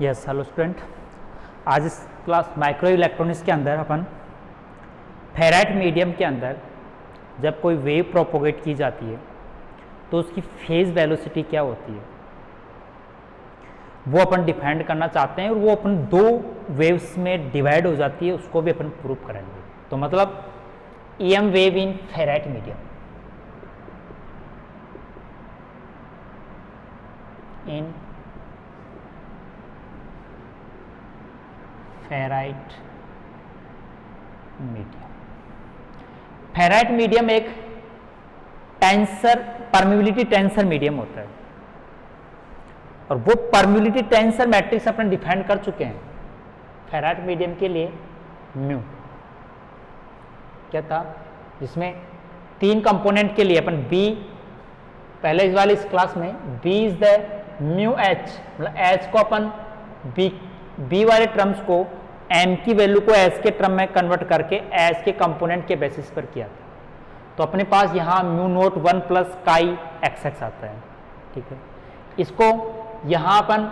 Yes hello student, आज इस class microwave electronics के अंदर अपन फेराइट मीडियम के अंदर जब कोई वेव प्रोपोगेट की जाती है तो उसकी फेज वेलोसिटी क्या होती है वो अपन डिफाइन करना चाहते हैं, और वो अपन दो वेव्स में डिवाइड हो जाती है, उसको भी अपन प्रूव करेंगे। तो मतलब EM wave in ferrite medium, in ferrite medium. Ferrite medium एक टेंसर परमिबिलिटी टेंसर मीडियम होता है, और वो परमिबिलिटी टेंसर मैट्रिक्स अपन डिफाइन कर चुके हैं फेराइट मीडियम के लिए। म्यू क्या था, जिसमें तीन कंपोनेंट के लिए अपन बी, पहले इस वाली इस क्लास में B is the mu H, मतलब एच को अपन बी वाले टर्म्स को एम की वैल्यू को एस के टर्म में कन्वर्ट करके एस के कंपोनेंट के बेसिस पर किया था। तो अपने पास यहाँ mu naught 1 plus chi X X आता है, ठीक है। इसको यहाँ अपन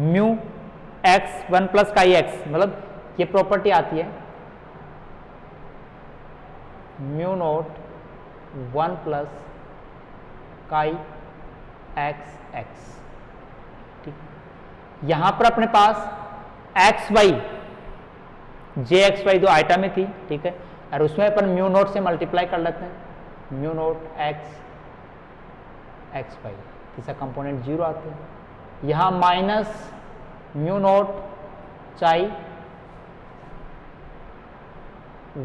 mu X 1 plus chi X, मतलब ये प्रॉपर्टी आती है mu naught 1 plus chi X x, ठीक। यहाँ पर अपने पास X Y J X Y दो आइटा में थी, ठीक है, और उसमें अपन म्यू नोट से मल्टीप्लाई कर लेते हैं, mu naught X X Y, तीसरा कंपोनेंट 0 आते हैं। यहाँ minus mu naught chi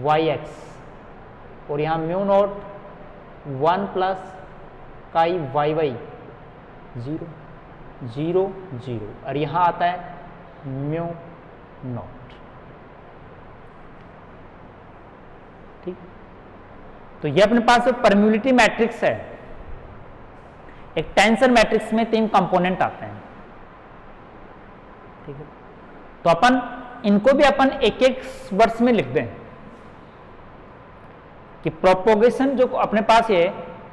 Y X, और यहाँ mu naught 1 plus chi Y Y 0 0 0, और यहाँ आता है म्यू नोट, ठीक। तो ये अपने पास परम्यूबिलिटी मैट्रिक्स है। एक टेंसर मैट्रिक्स में तीन कंपोनेंट आते हैं, ठीक है। तो अपन इनको भी अपन एक एक वर्ड्स में लिख दें कि प्रोपोगेशन जो अपने पास है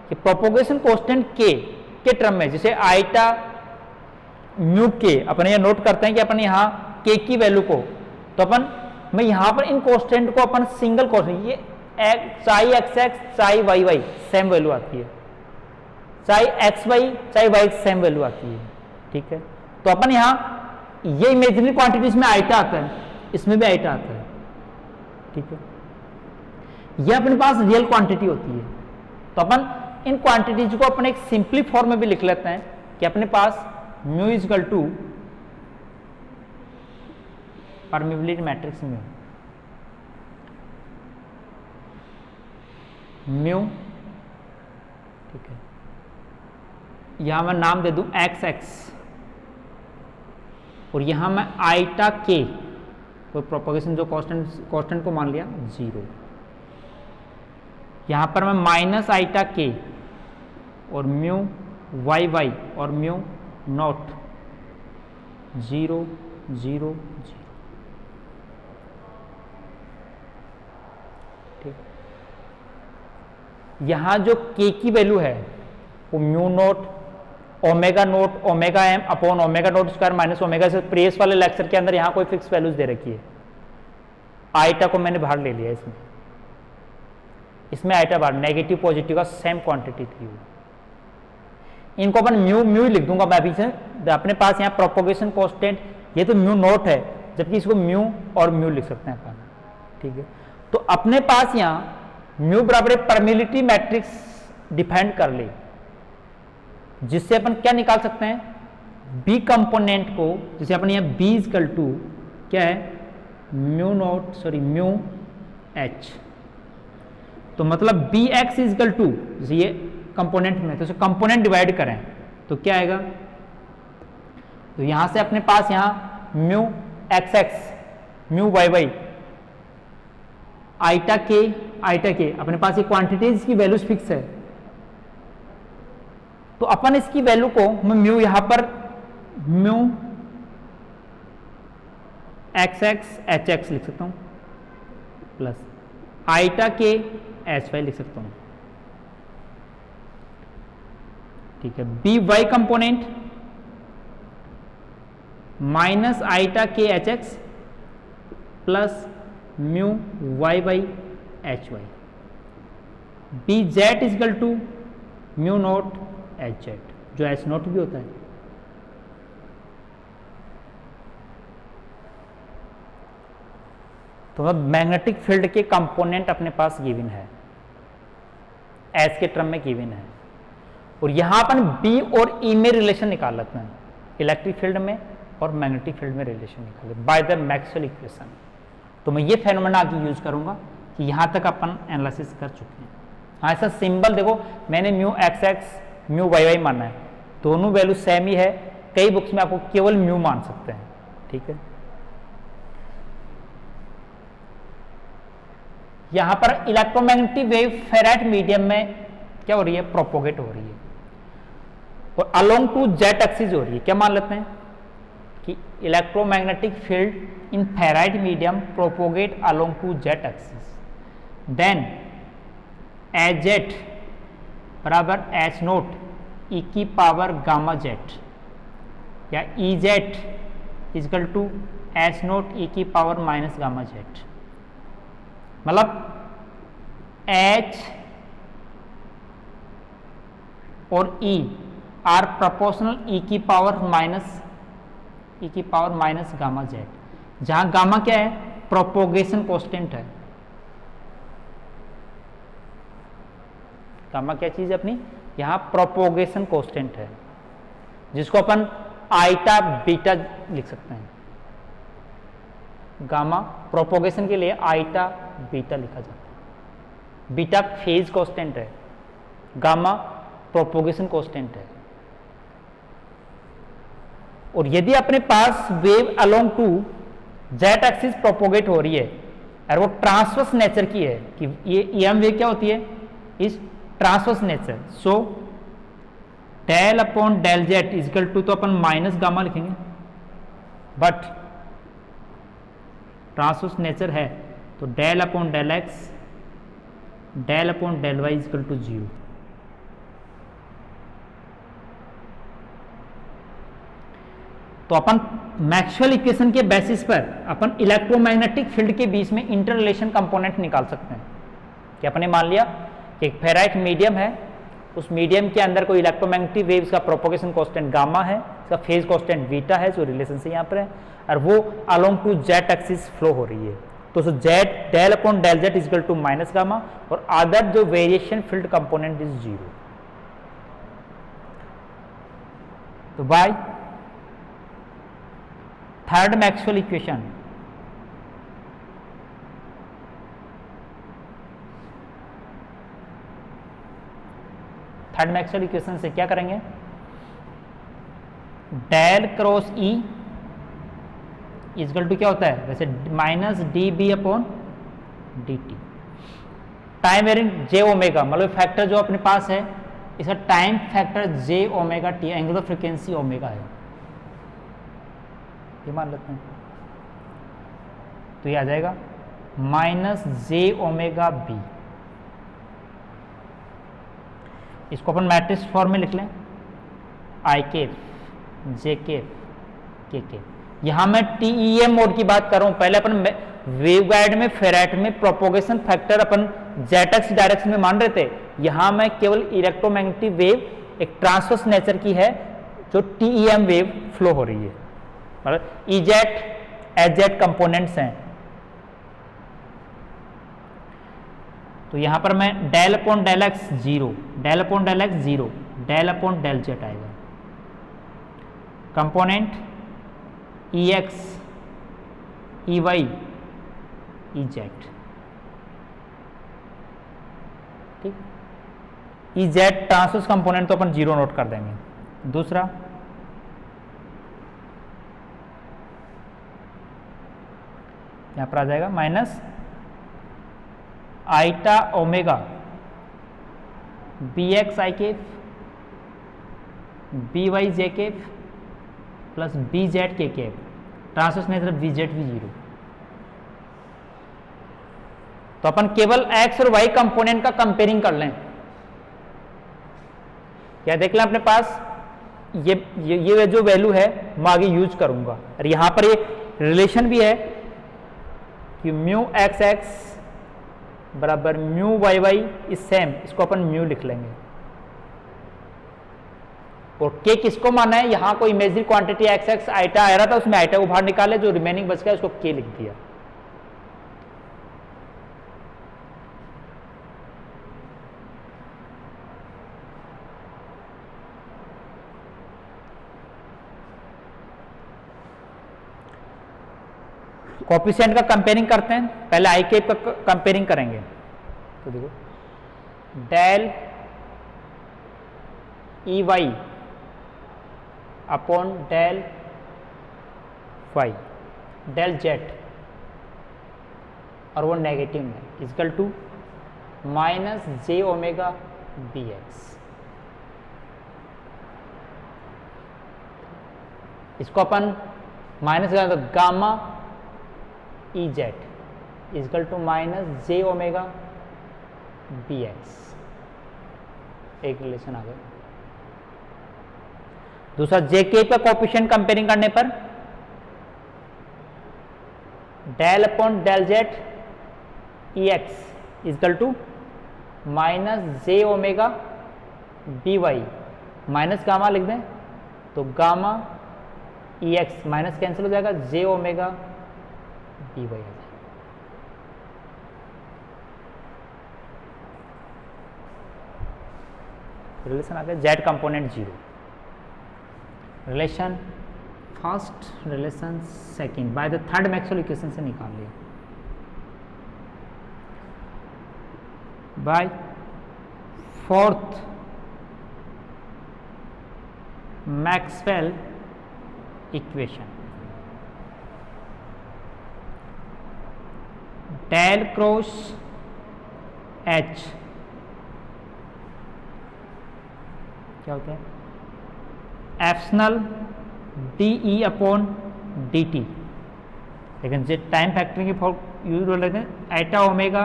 कि प्रोपोगेशन कांस्टेंट के टर्म में, जैसे आइटा म्यू के अपन ये नोट करते हैं कि अपन यहाँ के की वैल्यू को, तो अपन मैं यहाँ पर इन कांस्टेंट को अपन सिंगल कांस्टेंट, ये चाहे एक्स एक्स चाहे वाई वाई सेम वैल्यू आती है, चाहे एक्स वाई चाहे वाई एक्स सेम वैल्यू आती है, ठीक है। तो अपन यहाँ ये इमेजिनरी क्वांटिटीज में आइटा आता है, इसमें भी आइटा आता है, ठीक है। ये अपने पास रियल क्वांटिटी होती है। तो अपन इन क्वांटिटीज को अपन एक सिंपली फॉर्म में भी लिख लेते हैं कि अपने पास mu is equal to permeability matrix mu, ठीक है। यहां मैं नाम दे दूं एक्स एक्स, और यहां मैं आइटा के, कोई प्रोपोगेशन जो कांस्टेंट को मान लिया 0, यहां पर मैं माइनस आइटा के और म्यू वाई वाई और म्यू नॉट 0 0 0, ठीक। यहां जो के की वैल्यू है वो mu naught omega naught omega M upon omega naught square minus omega से, प्रीवियस वाले लेक्चर के अंदर यहां कोई फिक्स वैल्यूज दे रखी है। आइटा को मैंने बाहर ले लिया, इसमें आइटा बाहर, नेगेटिव पॉजिटिव का सेम क्वांटिटी थी वो। इनको अपन म्यू म्यू ही लिख दूंगा मैं अभी से। अपने पास यहाँ प्रोपोगेशन कांस्टेंट ये तो म्यू नोट है, जबकि इसको म्यू और म्यू लिख सकते हैं अपन, ठीक है। तो अपने पास यहाँ म्यू बराबर परमिबिलिटी मैट्रिक्स डिफाइन कर ले, जिससे अपन क्या निकाल सकते हैं, बी कंपोनेंट को, जैसे अपन यहाँ बी इक्वल टू क्या है mu naught sorry mu H, तो मतलब B X is equal to, जैसे ये कंपोनेंट में तो कंपोनेंट डिवाइड करें तो क्या आएगा, तो यहां से अपने पास यहां mu X X mu Y Y iota के अपने पास ये क्वांटिटीज की वैल्यूज फिक्स है। तो अपन इसकी वैल्यू को मैं म्यू यहां पर mu X X H X लिख सकता हूं plus iota K H Y लिख सकता हूं, ठीक है। B Y component minus iota K H X plus mu Y by H Y, B Z is equal to mu naught H Z, जो H naught भी होता है। तो मैग्नेटिक फील्ड के कंपोनेंट अपने पास गिवन है, एस के टर्म में गिवन है, और यहां अपन बी और ई में रिलेशन निकाल लेते हैं, इलेक्ट्रिक फील्ड में और मैग्नेटिक फील्ड में रिलेशन निकाले बाय द मैक्सवेल इक्वेशन। तो मैं ये फेनोमेना आगे यूज करूंगा कि यहां तक अपन एनालिसिस कर चुके हैं। हाँ, ऐसा सिंबल देखो, मैंने mu X X mu Y Y माना है, दोनों वैल्यू सेम ही है, कई बुक्स में आपको केवल म्यू मान सकते हैं, ठीक है। यहां पर इलेक्ट्रोमैग्नेटिक वेव फेराइट मीडियम में क्या हो रही है, प्रोपोगेट हो रही है, और अलोंग टू जेट एक्सिस हो रही है। क्या मान लेते हैं कि electromagnetic field in ferrite medium propagate along to Z axis, then H Z बराबर एच नोट ई की पावर गामा जेट, या E Z is equal to H naught ई की पावर माइनस गामा जेट। मतलब H और E आर प्रोपोर्शनल E की power minus gamma Z, जहां gamma क्या है, प्रोपोगेशन कांस्टेंट है। गामा क्या चीज है अपनी, यहां प्रोपोगेशन कांस्टेंट है, जिसको अपन आइटा बीटा लिख सकते हैं। गामा प्रोपोगेशन के लिए आइटा बीटा लिखा जाता है। बीटा फेज कांस्टेंट है, गामा प्रोपोगेशन कांस्टेंट है। और यदि अपने पास wave along to Z axis propagate हो रही है और वो ट्रांसवर्स नेचर की है, कि ये EM वेव क्या होती है, इस transverse nature, so del upon del Z is equal to, तो अपन माइनस गामा लिखेंगे, बट ट्रांसवर्स नेचर है तो del upon del X del upon del Y is equal to 0। तो अपन मैक्सवेल इक्वेशन के बेसिस पर अपन इलेक्ट्रोमैग्नेटिक फील्ड के बीच में इंटर रिलेशन कंपोनेंट निकाल सकते हैं। कि अपने मान लिया कि एक फेराइट मीडियम है, उस मीडियम के अंदर कोई इलेक्ट्रोमैग्नेटिक वेव्स का प्रोपोगेशन कांस्टेंट गामा है, इसका फेज कांस्टेंट बीटा है, जो रिलेशन से यहाँ पर है, और वो along to Z axis flow हो रही है। तो Z del upon del Z is equal to minus gamma, और अदर जो वेरिएशन फील्ड कंपोनेंट इज 0। तो by third Maxwell equation, third Maxwell equation से क्या करेंगे, del cross E is equal to क्या होता है वैसे, minus D B upon D T, time varying J omega, मतलब फैक्टर जो अपने पास है इसका टाइम फैक्टर जे omega T, angular frequency omega है, ये मान लेते हैं। तो ये आ जाएगा माइनस जे ओमेगा बी। इसको अपन मैट्रिक्स फॉर्म में लिख लें, आई केफ जे केफ के केफ। यहां मैं TEM मोड की बात कर रहा हूं, पहले अपन वेवगाइड में फेराइट में प्रोपोगेशन फैक्टर अपन जेटएक्स डायरेक्शन में मान रहे थे, यहां मैं केवल इलेक्ट्रोमैग्नेटिक वेव एक ट्रांसवर्स नेचर की है जो TEM वेव फ्लो हो रही है, मतलब EZ HZ कंपोनेंट्स हैं। तो यहां पर मैं del upon del X 0, del upon del X 0, del upon del Z आएगा, कंपोनेंट EX EY EZ, ठीक। EZ ट्रांसवर्स कंपोनेंट तो अपन 0 नोट कर देंगे। दूसरा यहां पर आ जाएगा minus iota omega BX I cap BY J cap plus BZ K Kaif, transverse nature VZ भी 0। तो अपन केवल X और Y कंपोनेंट का कंपेयरिंग कर लें। क्या देख लें अपने पास ये जो वैल्यू है मैं आगे यूज करूंगा। और यहां पर ये रिलेशन भी है कि म्यू एक्स एक्स बराबर mu Y Y is same, इसको अपन म्यू लिख लेंगे। और के किसको माना है, यहां कोई imaginary quantity X X iota आ रहा था, उसमें आइटा को बाहर निकाले, जो रिमेनिंग बच गया उसको के लिख दिया। कोएफिशिएंट का कंपेयरिंग करते हैं, पहले आई के का कंपेयरिंग करेंगे। तो देखो del E Y upon del Y del Z, और वो नेगेटिव में equal to minus J omega B X. इसको अपन माइनस करें तो gamma E Z equal to minus J omega B X, एक रिलेशन आ गया। दूसरा जे के का कोएफिशिएंट कंपेयरिंग करने पर del upon del Z E X equal to minus J omega B Y, minus gamma लिख दें तो गामा ई एक्स माइनस कैंसिल हो जाएगा, जे ओमेगा बी वाई आ जाएगा। रिलेशन आ गया Z component zero. Relation first, relation second by the third Maxwell equation से निकाल लिया। By fourth Maxwell equation, del cross H क्या होता है, epsilon D E upon D T, लेकिन जो टाइम फैक्टरिंग की फॉर्म यूज हो लेते हैं एटा ओमेगा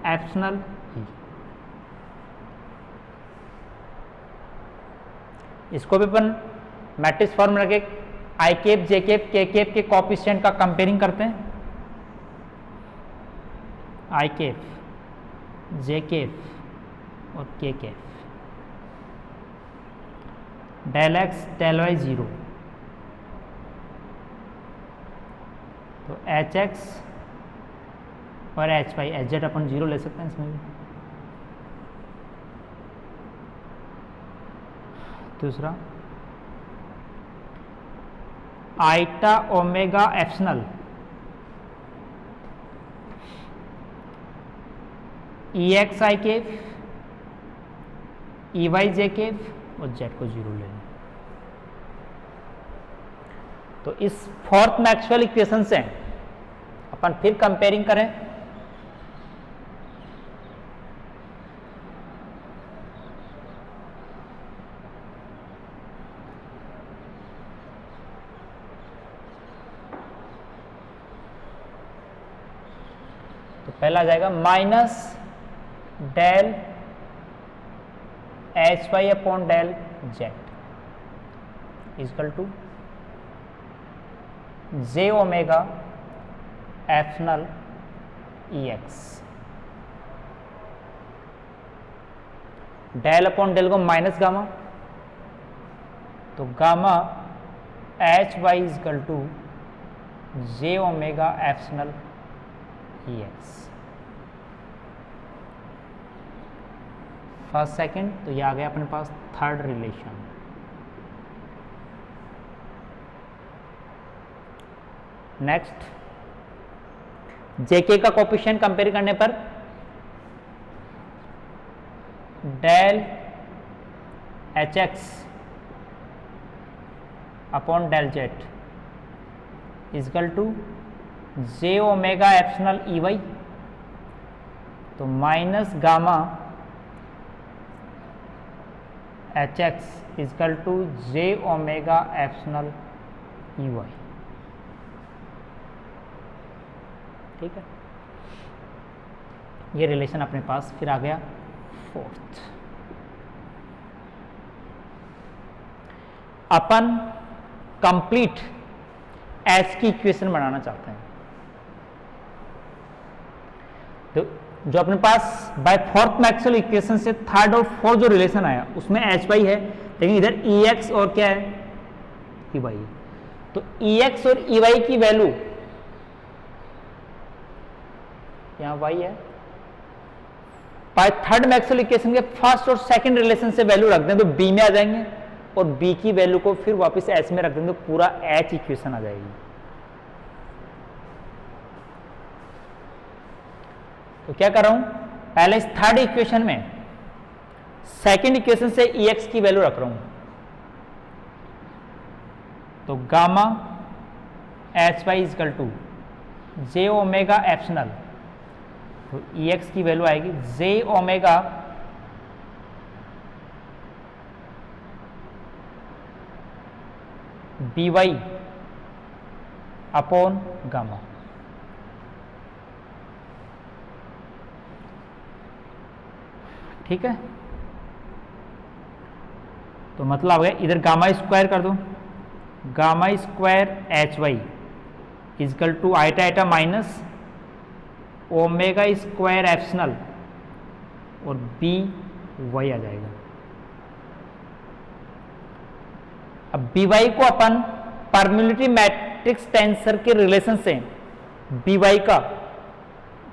एप्सिलॉन ई। इसको भी अपन मैट्रिक्स फॉर्म में रखे I cap J cap K cap के कोएफिशिएंट का कंपेयरिंग करते हैं। आई केप जे केप और K cap, del X del Y zero, तो एच एक्स और एच वाई एच जेड अपन जीरो ले सकते हैं इसमें भी। दूसरा iota omega epsilon E X I cap E Y J cap और जेड को जीरो ले लें। तो इस फोर्थ मैक्सवेल इक्वेशन से अपन फिर कंपेयरिंग करें, तो पहला आ जाएगा minus del H Y upon del Z equal to J omega epsilon E X. Del upon del को माइनस गामा, तो gamma H Y equal to J omega epsilon E X. First second, तो ये आ गया अपने पास third relation. Next JK का coefficient compare करने पर del H X upon del Z equal to J omega epsilon E Y, तो minus gamma H x equal to J omega epsilon E Y. ठीक है, ये रिलेशन अपने पास फिर आ गया फोर्थ। अपन कंप्लीट एच की इक्वेशन बनाना चाहते हैं। तो जो अपने पास बाय फोर्थ मैक्सवेल इक्वेशन से थर्ड और फोर्थ जो रिलेशन आया उसमें एच वाई है, लेकिन इधर ई एक्स और क्या है, ई वाई। तो ई एक्स और ई वाई की वैल्यू यहां वाई है, बाय थर्ड मैक्सवेल इक्वेशन के फर्स्ट और सेकंड रिलेशन से वैल्यू रख दें तो बी में आ जाएंगे, और बी की वैल्यू को फिर वापस एच में रख दें तो पूरा एच इक्वेशन आ जाएगी। तो क्या कर रहा हूं, पहले इस थर्ड इक्वेशन में सेकंड इक्वेशन से ई एक्स की वैल्यू रख रहा हूं, तो gamma H Y is equal to J omega epsilon, तो ई एक्स की वैल्यू आएगी J omega B Y upon gamma. ठीक है, तो मतलब आ गया, इधर गामा स्क्वायर कर दो, gamma square H Y is equal to iota iota minus omega square epsilon और बी वाई आ जाएगा। अब बी वाई को अपन परमिलिटी मैट्रिक्स टेंसर के रिलेशन से बी वाई का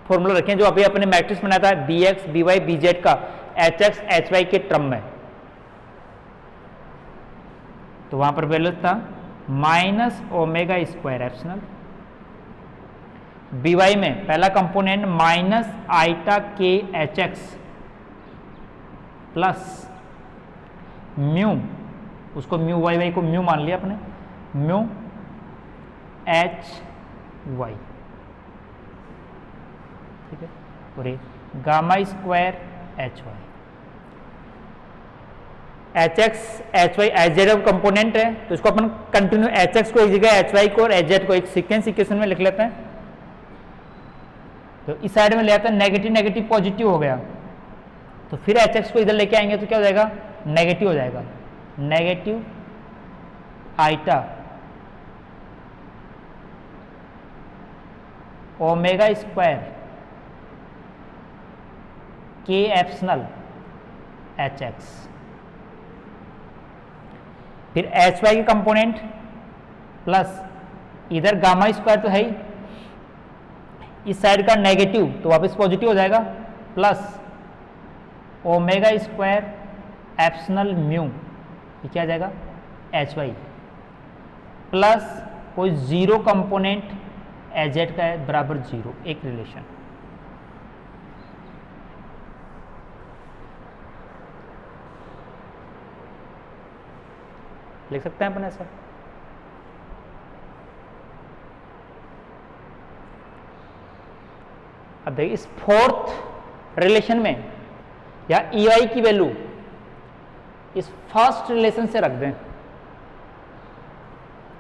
फॉर्मूला रखें, जो अभी अपने मैट्रिक्स बनाया था B X B Y B Z का एच एक्स एच वाई के टर्म में, तो वहां पर वैल्यू था minus omega square epsilon, B Y में पहला component minus iota K H X plus mu, उसको म्यू वाई वाई को म्यू मान लिया अपने, म्यू एच वाई। ठीक है, और ये gamma square H Y, H X H Y H Z component है, तो इसको अपन कंटिन्यू एच एक्स को एक जगह एच वाई को और एच जेड को एक सीक्वेंस इक्वेशन में लिख लेते हैं। तो इस साइड में ले आते हैं, नेगेटिव नेगेटिव पॉजिटिव हो गया, तो फिर एच एक्स को इधर लेके आएंगे तो क्या हो जाएगा, नेगेटिव हो जाएगा, negative iota omega square K epsilon H x, फिर एच वाई के कंपोनेंट प्लस इधर गामा स्क्वायर तो है ही, इस साइड का नेगेटिव तो वापस पॉजिटिव हो जाएगा, plus omega square epsilon mu, ये क्या आ जाएगा एच वाई, प्लस कोई जीरो कंपोनेंट एच जेड का है बराबर जीरो, एक रिलेशन। लिख सकते हैं अपन ऐसा। अब देखिए इस फोर्थ रिलेशन में या ई आई की वैल्यू इस फर्स्ट रिलेशन से रख दें,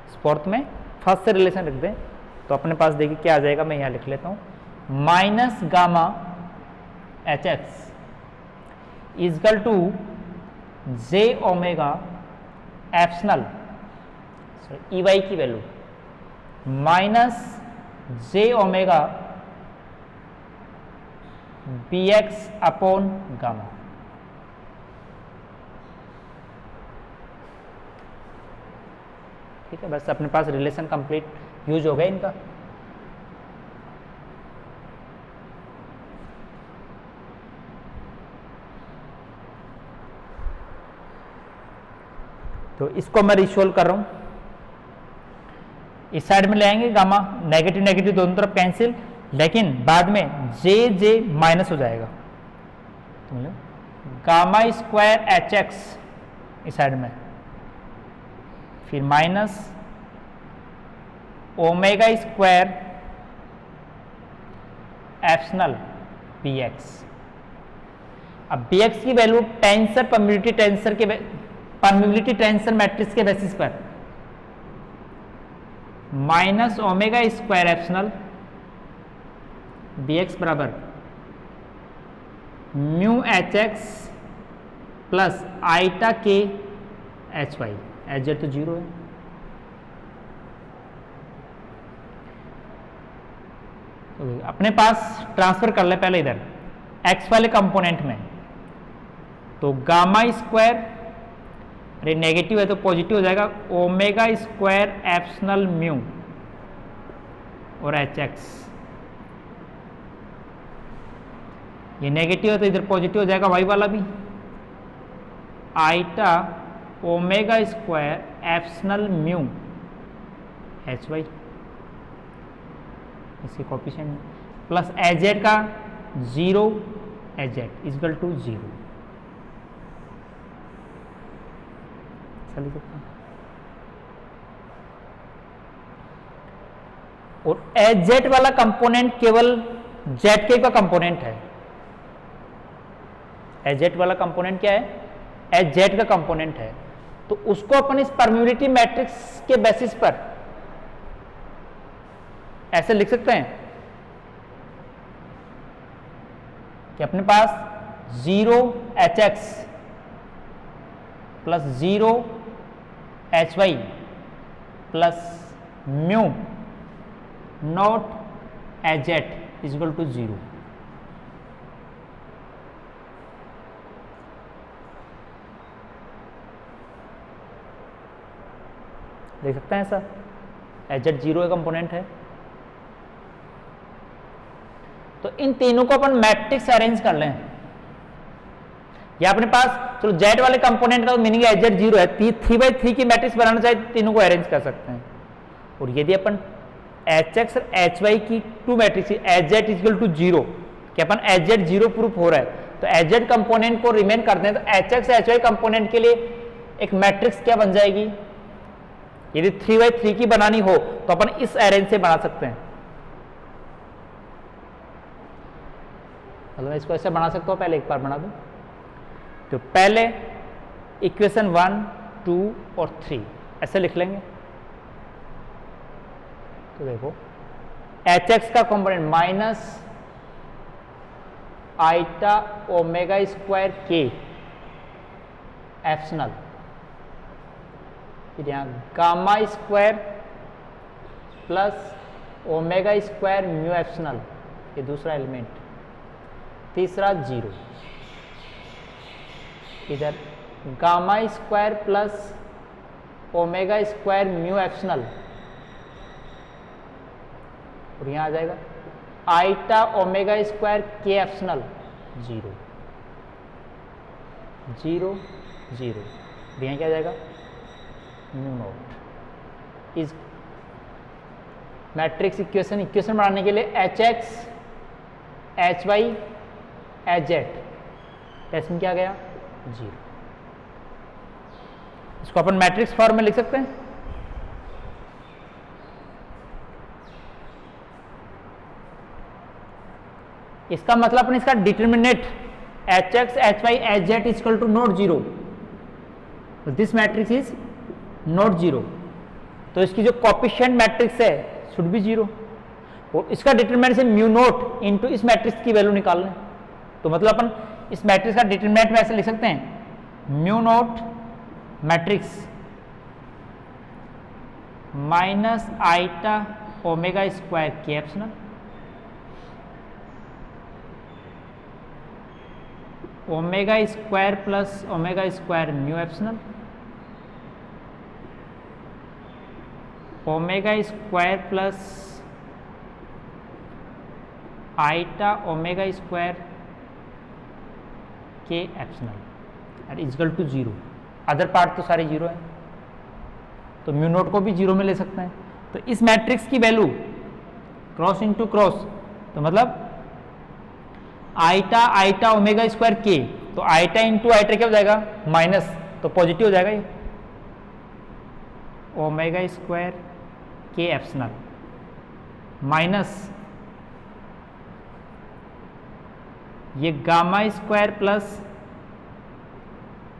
इस फोर्थ में फर्स्ट से रिलेशन रख दें, तो अपने पास देखिए क्या आ जाएगा, मैं यहां लिख लेता हूं, minus gamma H X is equal to J omega epsilon E Y की value minus J omega B X upon gamma. ठीक है, बस अपने पास रिलेशन कंप्लीट यूज हो गया इनका। तो इसको मैं रिसोल्व कर रहा हूं, इस साइड में ले आएंगे गामा, नेगेटिव नेगेटिव दोनों तरफ कैंसिल, लेकिन बाद में जे जे माइनस हो जाएगा, तो गामा स्क्वायर एच एक्स इस साइड में, फिर minus omega square epsilon B X. अब बी एक्स की value tensor permeability tensor matrix के बेसिस पर minus omega square epsilon B X बराबर mu H X plus iota K H Y. H Z तो 0 है। तो अपने पास ट्रांसफर कर ले पहले इधर एक्स वाले कंपोनेंट में, तो गामा स्क्वायर, अरे नेगेटिव है तो पॉजिटिव हो जाएगा, ओमेगा स्क्वायर एप्सिलॉन म्यू और एच एक्स, ये नेगेटिव है तो इधर पॉजिटिव हो जाएगा वाई वाला भी, iota omega square epsilon mu H Y, इसके कोएफिशिएंट प्लस एच जेड का 0 एच जेड इक्वल टू 0, लिख सकते हैं। और एच जेड वाला कंपोनेंट केवल जेड के का कंपोनेंट है, एच जेड वाला कंपोनेंट क्या है, एच जेड का कंपोनेंट है, तो उसको अपन इस परमिबिलिटी मैट्रिक्स के बेसिस पर ऐसे लिख सकते हैं कि अपने पास 0 H X plus 0 H Y plus mu naught H Z equal to 0। देख सकते हैं ऐसा, एच जेड 0 का कंपोनेंट है। तो इन तीनों को अपन मैट्रिक्स अरेंज कर लें, या अपने पास चलो जेड वाले कंपोनेंट का मीनिंग एच जेड 0 है, 3/3 की मैट्रिक्स बनाना चाहे तीनों को अरेंज कर सकते हैं। और यदि अपन एच एक्स और एच वाई की 2 matrix H Z equal to 0 कि अपन एच जेड 0 प्रूफ हो रहा है, तो एच जेड कंपोनेंट को रिमेन करते हैं, तो H X H Y component के लिए एक मैट्रिक्स क्या बन जाएगी, यदि 3/3 की बनानी हो तो अपन इस अरेंज से बना सकते हैं। मतलब इसको ऐसे बना सकता हूं, पहले एक बार बना दूं, तो पहले इक्वेशन 1, 2 और 3 ऐसे लिख लेंगे। तो देखो एच एक्स का component minus iota omega square K epsilon, फिर यहां gamma square plus omega square mu epsilon, ये दूसरा एलिमेंट, तीसरा 0, इधर gamma square plus omega square mu epsilon, और यहां आ जाएगा iota omega square K epsilon 0 0 0, यहां क्या आ जाएगा म्यू नॉट। इस मैट्रिक्स इक्वेशन बनाने के लिए H X H Y H Z, test में क्या गया 0। इसको अपन मैट्रिक्स फॉर्म में लिख सकते हैं। इसका मतलब अपन इसका determinant H X H Y H Z equal to not 0, this matrix is not 0, तो इसकी जो कोएफिशिएंट मैट्रिक्स है शुड बी 0, और इसका डिटरमिनेंट से म्यू नॉट इनटू इस मैट्रिक्स की वैल्यू निकाल लें। तो मतलब अपन इस मैट्रिक्स का डिटरमिनेंट में ऐसे लिख सकते हैं, mu naught matrix minus iota omega square K epsilon, omega square plus omega square mu epsilon, omega square plus iota omega square K epsilon और इक्वल टू 0। अदर पार्ट तो सारे 0 हैं, तो म्यू नोट को भी 0 में ले सकते हैं। तो इस मैट्रिक्स की वैल्यू क्रॉस इंटू क्रॉस, तो मतलब आइटा आइटा ओमेगा स्क्वायर के, तो आइटा इंटू आइटा क्या हो जाएगा माइनस, तो पॉजिटिव हो जाएगा ये, omega square K epsilon minus ये गामा स्क्वायर प्लस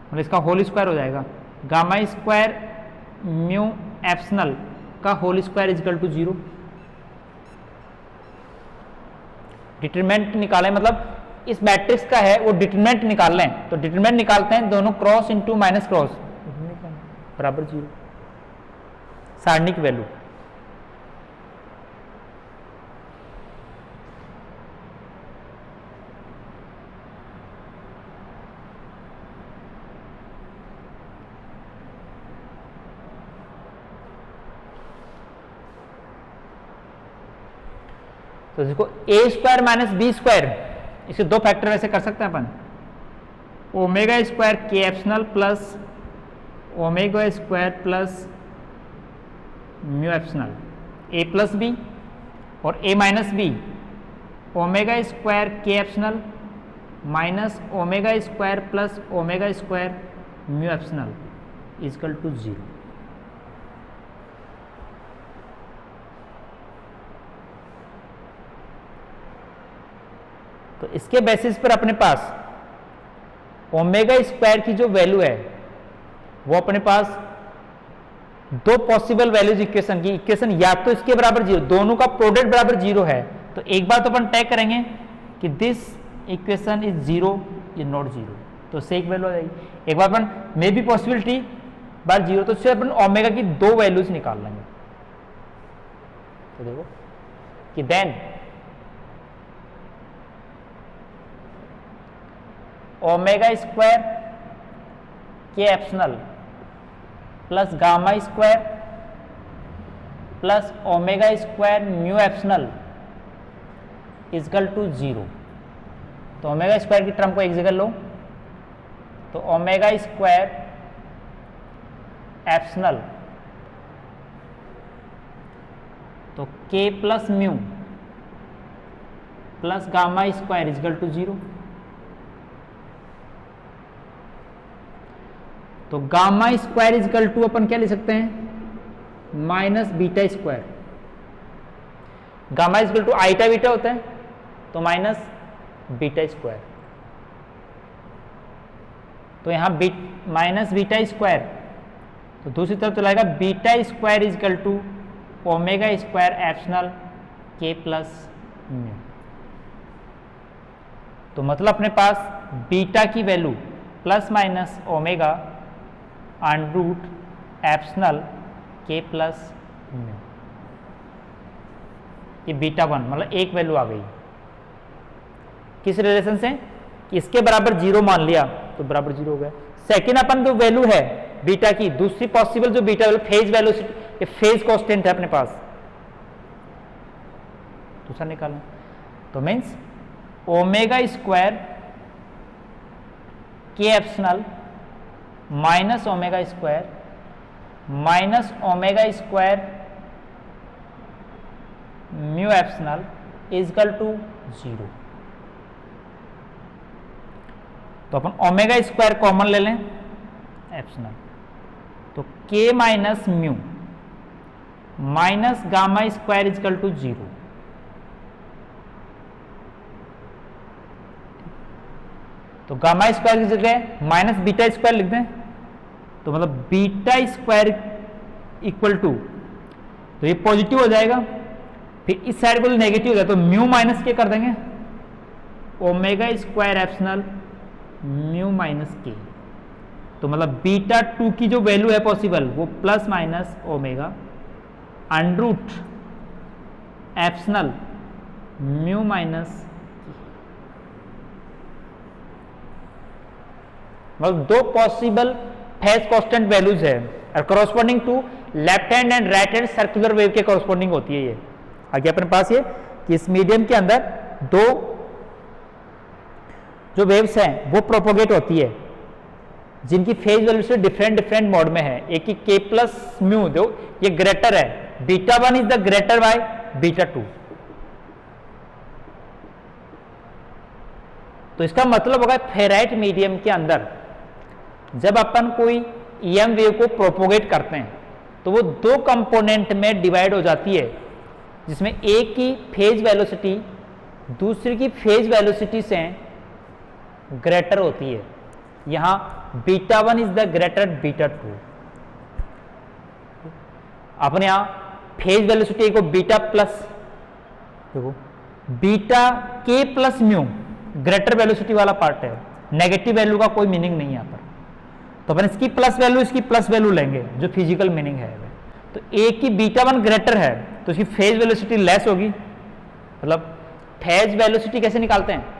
मतलब इसका होल स्क्वायर हो जाएगा, गामा स्क्वायर म्यू एप्सिलॉन का whole square equal to 0। Determinant निकालें, मतलब इस मैट्रिक्स का है वो डिटरमिनेंट निकाल लें, तो डिटरमिनेंट निकालते हैं दोनों क्रॉस इंटू माइनस क्रॉस, बराबर 0, सारणिक वैल्यू। तो इसको a square minus B square, इसे दो फैक्टर वैसे कर सकते हैं अपन, omega square K epsilon plus omega square plus mu epsilon, a plus B और a minus B, omega square K epsilon minus omega square plus omega square mu epsilon equal to 0। तो इसके basis पर अपने पास omega square की जो value है वो अपने पास दो पॉसिबल वैल्यूज इक्वेशन की, इक्वेशन या तो इसके बराबर 0, दोनों का प्रोडक्ट बराबर 0 है, तो एक बार तो अपन तय करेंगे कि this equation is 0 is not 0, तो से एक वैल्यू आ जाएगी। एक बार अपन मे बी पॉसिबिलिटी बार 0, तो उससे अपन ओमेगा की दो वैल्यूज निकाल लेंगे। तो देखो कि then omega square K epsilon plus gamma square plus omega square mu epsilon equal to 0। तो ओमेगा स्क्वायर की टर्म को एक जगह लो, तो ओमेगा स्क्वायर एप्सिलॉन तो K plus mu plus gamma square equal to 0। तो गामा स्क्वायर इक्वल टू अपन क्या ले सकते हैं, minus beta square. Gamma equal to iota beta होता है, तो माइनस बीटा स्क्वायर। तो यहां माइनस बीटा स्क्वायर, तो दूसरी तरफ तो लाएगा beta square equal to omega square epsilon K plus mu. तो मतलब अपने पास बीटा की value plus minus omega under root epsilon K plus mu, ये बीटा 1 मतलब एक वैल्यू आ गई। किस रिलेशन से, कि इसके बराबर 0 मान लिया तो बराबर 0 हो गया। सेकेंड अपन जो वैल्यू है बीटा की, दूसरी पॉसिबल जो बीटा वैल्यू फेज वैल्यू, ये फेज कांस्टेंट है अपने पास, दूसरा निकालो। तो means omega square K epsilon minus omega square minus omega square mu epsilon equal to 0। तो अपन ओमेगा स्क्वायर कॉमन ले लें एप्सिलॉन, तो K minus mu minus gamma square equal to 0। तो गामा स्क्वायर की जगह माइनस बीटा स्क्वायर लिख दें, तो मतलब बीटा स्क्वायर इक्वल टू, तो ये पॉजिटिव हो जाएगा, फिर इस साइड को नेगेटिव हो जाएगा, तो म्यू माइनस के कर देंगे omega square epsilon mu minus के। तो मतलब बीटा 2 की जो वैल्यू है पॉसिबल वो plus minus omega under root epsilon mu minus, मतलब दो पॉसिबल फेज कांस्टेंट वैल्यूज है और corresponding to left hand and right hand circular wave के कॉरस्पॉन्डिंग होती है। ये आगे अपने पास ये कि इस मीडियम के अंदर दो जो वेव्स हैं वो प्रोपोगेट होती है, जिनकी फेज वैल्यू से डिफरेंट मोड में है। एक ही के प्लस म्यू दो, ये ग्रेटर है, beta 1 is the greater by beta 2। तो इसका मतलब होगा फेराइट मीडियम के अंदर जब अपन कोई ईएम वेव को प्रोपोगेट करते हैं तो वो दो कंपोनेंट में डिवाइड हो जाती है, जिसमें एक की फेज वेलोसिटी दूसरी की फेज वेलोसिटी से ग्रेटर होती है। यहां beta 1 is the greater beta 2। अपने यहां फेज वेलोसिटी को बीटा प्लस, देखो बीटा के प्लस म्यू ग्रेटर वेलोसिटी वाला पार्ट है, नेगेटिव वैल्यू का कोई मीनिंग नहीं है यहां पर। तो अपन इसकी प्लस वैल्यू इसकी प्लस वैल्यू लेंगे जो फिजिकल मीनिंग है। तो ए की बीटा 1 ग्रेटर है तो इसकी फेज वेलोसिटी लेस होगी, मतलब फेज वेलोसिटी कैसे निकालते हैं,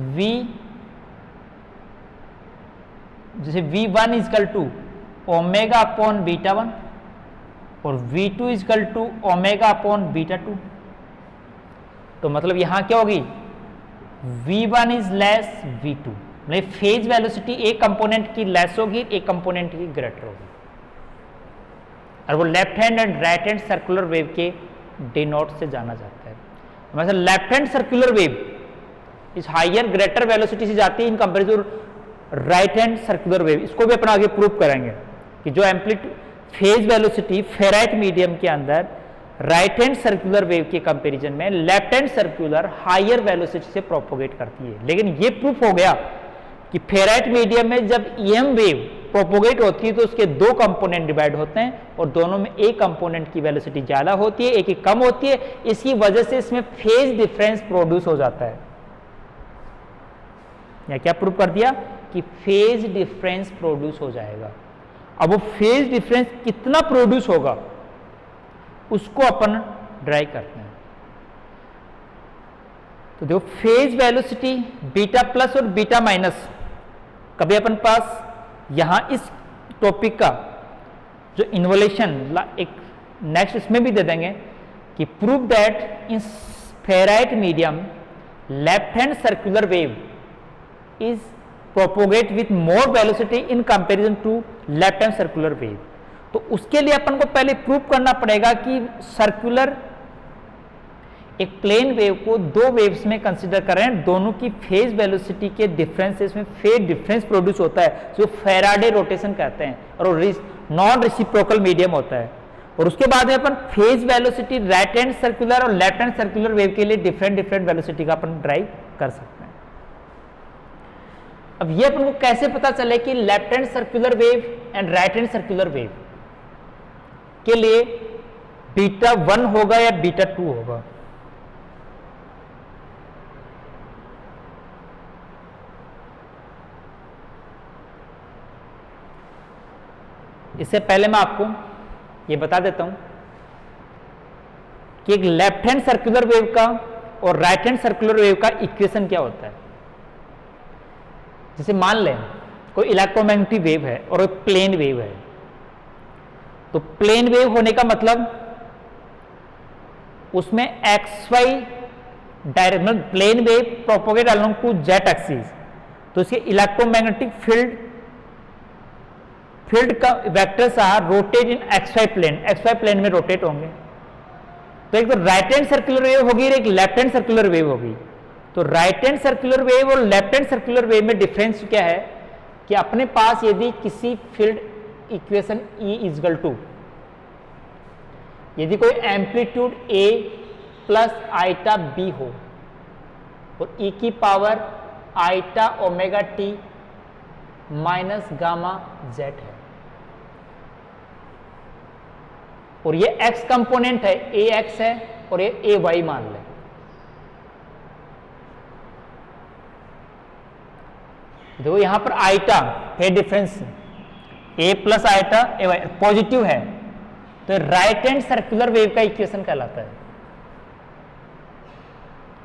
v जैसे v1 equal to omega upon beta 1 और v2 equal to omega upon beta 2। तो मतलब यहां क्या होगी, v1 इज लेस v2, मतलब फेज वेलोसिटी एक कंपोनेंट की लेस होगी एक कंपोनेंट की ग्रेटर होगी, और वो left hand and right hand circular wave के डिनोट से जाना जाता है। मतलब लेफ्ट हैंड सर्कुलर वेव इस हायर ग्रेटर वेलोसिटी से जाती है in comparison right hand circular wave. इसको भी अपन आगे प्रूव करेंगे कि जो amplitude phase velocity ferrite medium के अंदर राइट हैंड सर्कुलर वेव के कंपैरिजन में left hand circular higher velocity से प्रोपोगेट करती है। लेकिन ये प्रूफ हो गया कि फेराइट मीडियम में जब ईएम वेव प्रोपोगेट होती है तो उसके दो कंपोनेंट डिवाइड होते हैं और दोनों में एक कंपोनेंट की वेलोसिटी ज्यादा होती है एक की कम होती है, इसकी वजह से इसमें फेज डिफरेंस प्रोड्यूस हो जाता है। या क्या प्रूव कर दिया कि फेज डिफरेंस प्रोड्यूस हो जाएगा। अब वो फेज डिफरेंस कितना प्रोड्यूस होगा उसको अपन ड्राई करते हैं। तो देखो फेज वेलोसिटी बीटा प्लस और बीटा माइनस, कभी अपन पास यहां इस टॉपिक का जो इन्वोल्यूशन एक नेक्स्ट इसमें भी दे देंगे कि prove that in ferrite medium left hand circular wave is propagate with more velocity in comparison to left hand circular wave. तो उसके लिए अपन को पहले प्रूव करना पड़ेगा कि सर्कुलर एक प्लेन वेव को दो वेव्स में कंसीडर कर रहे हैं, दोनों की फेज वेलोसिटी के डिफरेंसेस में फेज डिफरेंस प्रोड्यूस होता है जो फैराडे रोटेशन कहते हैं और नॉन रेसिप्रोकल मीडियम होता है। और उसके बाद में अपन phase velocity right hand circular और लेफ्ट हैंड सर्कुलर वेव के लिए डिफरेंट वेलोसिटी का अपन ड्राइव कर सकते हैं। अब ये अपन को कैसे पता चले कि left hand circular wave and right hand circular wave के लिए बीटा 1 होगा या बीटा 2 होगा। इससे पहले मैं आपको ये बता देता हूं कि एक लेफ्ट हैंड सर्कुलर वेव का और राइट हैंड सर्कुलर वेव का इक्वेशन क्या होता है। जैसे मान लें कोई इलेक्ट्रोमैग्नेटिक वेव है और एक प्लेन वेव है, तो प्लेन वेव होने का मतलब उसमें X Y direction, plane wave propagate along to Z axis, तो इसके इलेक्ट्रोमैग्नेटिक फील्ड का vectors are rotate in X Y plane में रोटेट होंगे। तो एक तो राइट हैंड सर्कुलर वेव होगी और एक लेफ्ट हैंड सर्कुलर वेव होगी। तो राइट हैंड सर्कुलर वेव और लेफ्ट हैंड सर्कुलर वेव में डिफरेंस क्या है कि अपने पास यदि किसी field equation E equal to यदि कोई amplitude A plus iota B हो और E की power iota omega T minus gamma Z है और ये X कंपोनेंट है, AX है और ये AY मान लें। देखो यहां पर iota phase difference A plus iota AY positive है, तो राइट हैंड सर्कुलर वेव का इक्वेशन कहलाता है।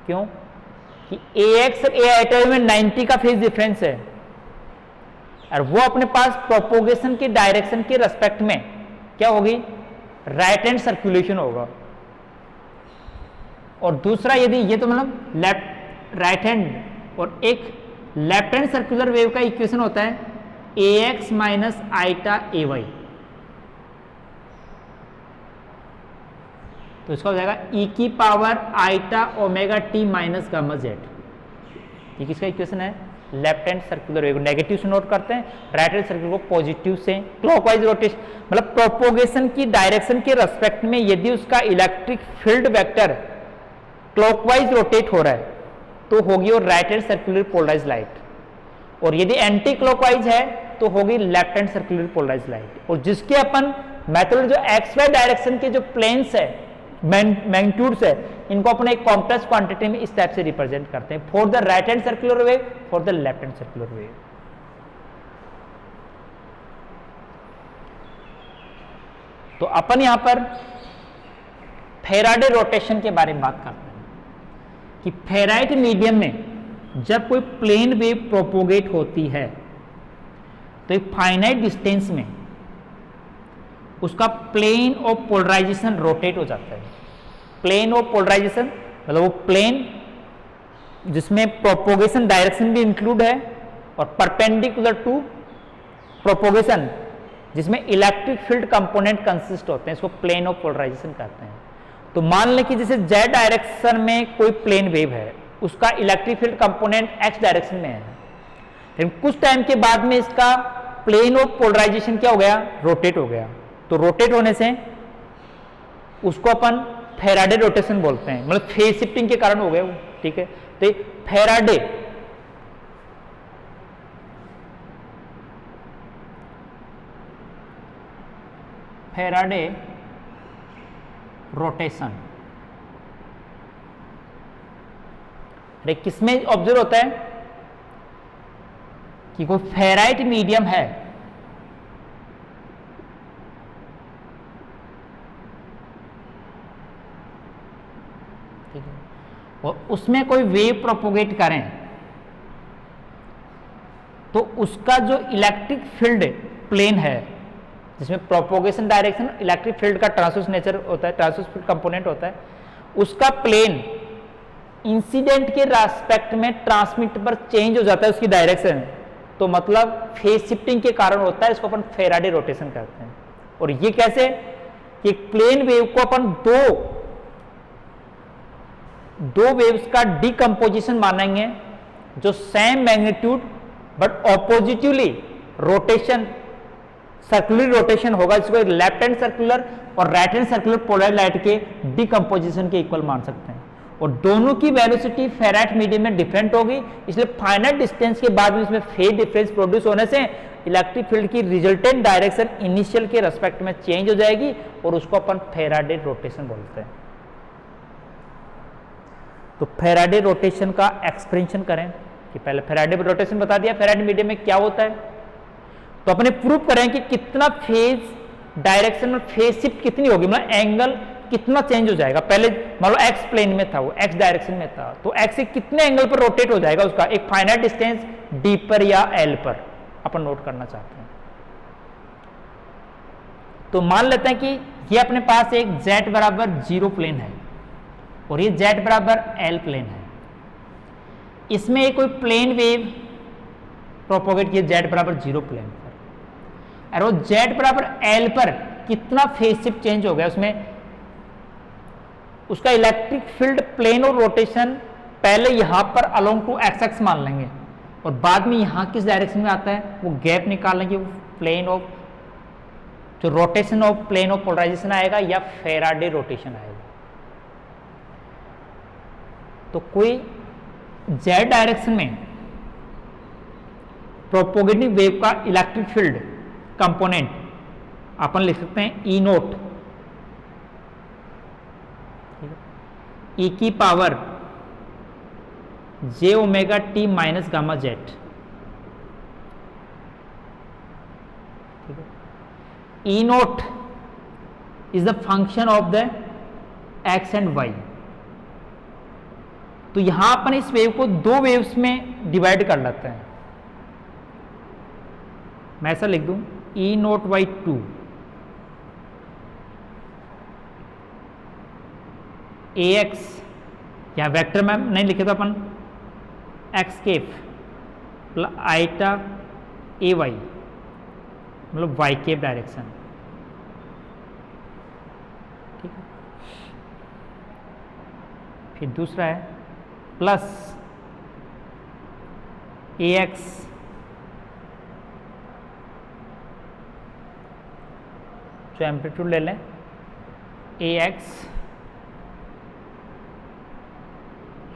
क्यों कि AX और A आइटा में 90 का फेज डिफरेंस है और वो अपने पास प्रोपोगेशन की डायरेक्शन के रेस्पेक्ट में क्या होगी, राइट हैंड सर्कुलेशन होगा। और दूसरा यदि ये तो मतलब लेफ्ट राइट हैंड और एक लेफ्ट हैंड सर्कुलर वेव का इक्वेशन होता है AX माइनस आइटा AY, तो इसका हो जाएगा E की power iota omega T minus gamma Z। ये किसका इक्वेशन है, left hand circular wave. Negative से नोट करते हैं, राइट हैंड सर्कुलर को पॉजिटिव से क्लॉकवाइज रोटेशन, मतलब प्रोपोगेशन की डायरेक्शन के रेस्पेक्ट में यदि उसका electric field vector clockwise rotate हो रहा है तो होगी और right hand circular polarize light, और यदि एंटी क्लॉकवाइज है तो होगी left hand circular polarize light. और जिसके अपन मेथड जो एक्स वाई डायरेक्शन के जो प्लेन्स है मैग्नीट्यूड्स है इनको अपने एक कॉम्प्लेक्स क्वांटिटी में इस टाइप से रिप्रेजेंट करते हैं, for the right hand circular wave, for the left hand circular wave. तो अपन यहां पर फैराडे रोटेशन के बारे में बात करते हैं कि फेराइट मीडियम में जब कोई प्लेन वेव प्रोपोगेट होती है तो एक फाइनाइट डिस्टेंस में उसका प्लेन ऑफ पोलराइजेशन रोटेट हो जाता है। प्लेन ऑफ पोलराइजेशन मतलब वो प्लेन जिसमें प्रोपोगेशन डायरेक्शन भी इंक्लूड है और परपेंडिकुलर टू प्रोपोगेशन जिसमें इलेक्ट्रिक फील्ड कंपोनेंट कंसिस्ट होते हैं, इसको प्लेन ऑफ पोलराइजेशन कहते हैं। तो मान लें कि जैसे z डायरेक्शन में कोई प्लेन वेव है, उसका electric field component x direction में है, लेकिन कुछ टाइम के बाद में इसका प्लेन ऑफ पोलराइजेशन क्या हो गया, रोटेट हो गया। तो रोटेट होने से उसको अपन फैराडे रोटेशन बोलते हैं, मतलब फेज शिफ्टिंग के कारण हो गया वो, ठीक है। तो फैराडे रोटेशन किसमें ऑब्जर्व होता है कि कोई फेराइट मीडियम है, ठीक है, और उसमें कोई वेव प्रोपोगेट करें तो उसका जो इलेक्ट्रिक फील्ड प्लेन है जिसमें प्रोपोगेशन डायरेक्शन इलेक्ट्रिक फील्ड का ट्रांसवर्स नेचर होता है, ट्रांसवर्स फील्ड कंपोनेंट होता है, उसका प्लेन इंसिडेंट के रेस्पेक्ट में ट्रांसमिट पर चेंज हो जाता है उसकी डायरेक्शन, तो मतलब फेज शिफ्टिंग के कारण होता है, इसको अपन फैराडे रोटेशन कहते हैं। और ये कैसे कि प्लेन वेव को अपन दो वेव्स का डिकम्पोजिशन मानेंगे जो same magnitude but oppositively rotation circular rotation होगा, जिसको एक लेफ्ट हैंड सर्कुलर और right hand circular polar light के डिकम्पोजिशन के इक्वल मान सकते हैं। और दोनों की वेलोसिटी फेराइट मीडियम में डिफरेंट होगी, इसलिए फाइनाइट डिस्टेंस के बाद में इसमें फेज डिफरेंस प्रोड्यूस होने से इलेक्ट्रिक फील्ड की रिजल्टेंट डायरेक्शन इनिशियल के रेस्पेक्ट में चेंज हो जाएगी और उसको अपन फैराडे रोटेशन बोलते हैं। तो फैराडे रोटेशन का एक्सप्रेशन करें कि पहले फैराडे रोटेशन बता दिया, फैराडे मीडियम में क्या होता है, तो अपने प्रूव करें कि कितना फेज डायरेक्शन में फेज शिफ्ट कितनी होगी, मतलब एंगल कितना चेंज हो जाएगा। पहले मान लो एक्स प्लेन में था, वो एक्स डायरेक्शन में था, तो एक्स से कितने एंगल पर रोटेट हो जाएगा उसका एक फाइनाइट डिस्टेंस डी पर या एल पर अपन नोट करना चाहते हैं। तो मान लेते हैं कि ये अपने पास एक z बराबर 0 प्लेन है और ये z बराबर l प्लेन है, इसमें एक कोई प्लेन वेव प्रोपोगेट किया z बराबर 0 प्लेन पर, और वो z बराबर l पर कितना फेज शिफ्ट चेंज हो गया, उसमें उसका इलेक्ट्रिक फील्ड प्लेन और रोटेशन पहले यहां पर अलोंग टू एक्स एक्स मान लेंगे और बाद में यहां किस डायरेक्शन में आता है वो गैप निकाल लेंगे, वो प्लेन ऑफ जो rotation of plane of polarization आएगा या फैराडे रोटेशन आएगा। तो कोई z डायरेक्शन में प्रोपोगेटिंग वेव का इलेक्ट्रिक फील्ड कंपोनेंट अपन लिख सकते हैं ई नोट ई की power j omega T minus gamma z, E naught is the function of the x and y. तो यहां अपन इस वेव को दो वेव्स में डिवाइड कर लेते हैं, मैं ऐसा लिख दूं E naught by 2 A X, या वेक्टर में नहीं लिखे तो अपन X cap plus iota A Y, मतलब वाई केफ डायरेक्शन, ठीक है। फिर दूसरा है प्लस ए एक्स जो एम्पलीट्यूड ले लें A X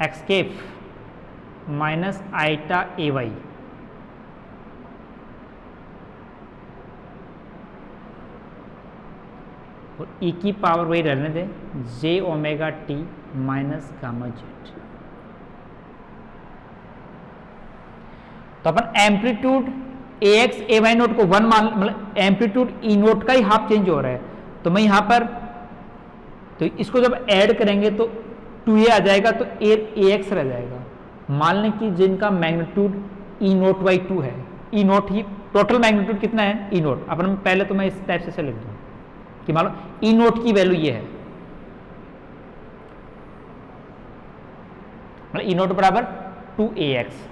X cap minus iota A Y, और ई की पावर वही रहने दें, J omega T minus gamma Z. तो अपन amplitude A X A Y naught को 1 मान, मतलब एम्पलीट्यूड ई नोट का ही हाफ चेंज हो रहा है, तो मैं यहां पर, तो इसको जब ऐड करेंगे तो 2a आ जाएगा, तो ए एक्स रह जाएगा। मान लें कि जिनका मैग्नीट्यूड ई नोट बाई 2 है, ई नोट ही टोटल मैग्नीट्यूड कितना है, ई नोट। अपन पहले तो मैं इस टाइप से लिख दूं कि मान लो ई नोट की वैल्यू ये है, मतलब ई नोट बराबर 2ax।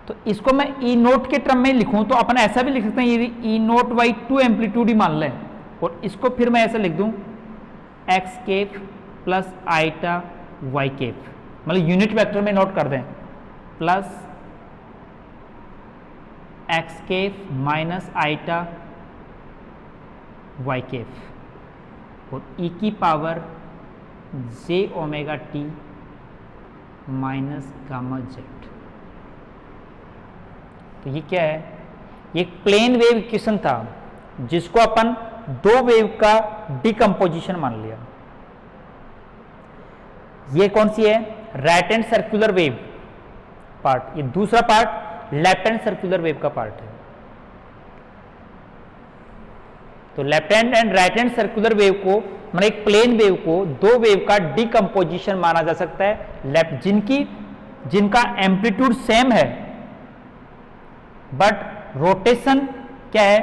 तो इसको मैं ई नोट के टर्म में लिखूं तो अपन ऐसा भी लिख सकते हैं, ये ई नोट बाई 2 एम्पलीट्यूड ही मान लें, और इसको फिर मैं ऐसा लिख दूं X cap plus iota Y cap, मतलब यूनिट वेक्टर में नोट कर दें, plus X cap minus iota Y cap और ई की power J omega T minus gamma Z. तो ये क्या है, ये प्लेन वेव इक्वेशन था जिसको अपन दो वेव का डिकम्पोजिशन मान लिया। ये कौन सी है, right hand circular wave part, ये दूसरा part left hand circular wave का पार्ट है। तो left hand and right hand circular wave को, मतलब एक प्लेन वेव को दो वेव का डिकम्पोजिशन माना जा सकता है, लेफ्ट जिनका एम्पलीट्यूड सेम है बट रोटेशन क्या है,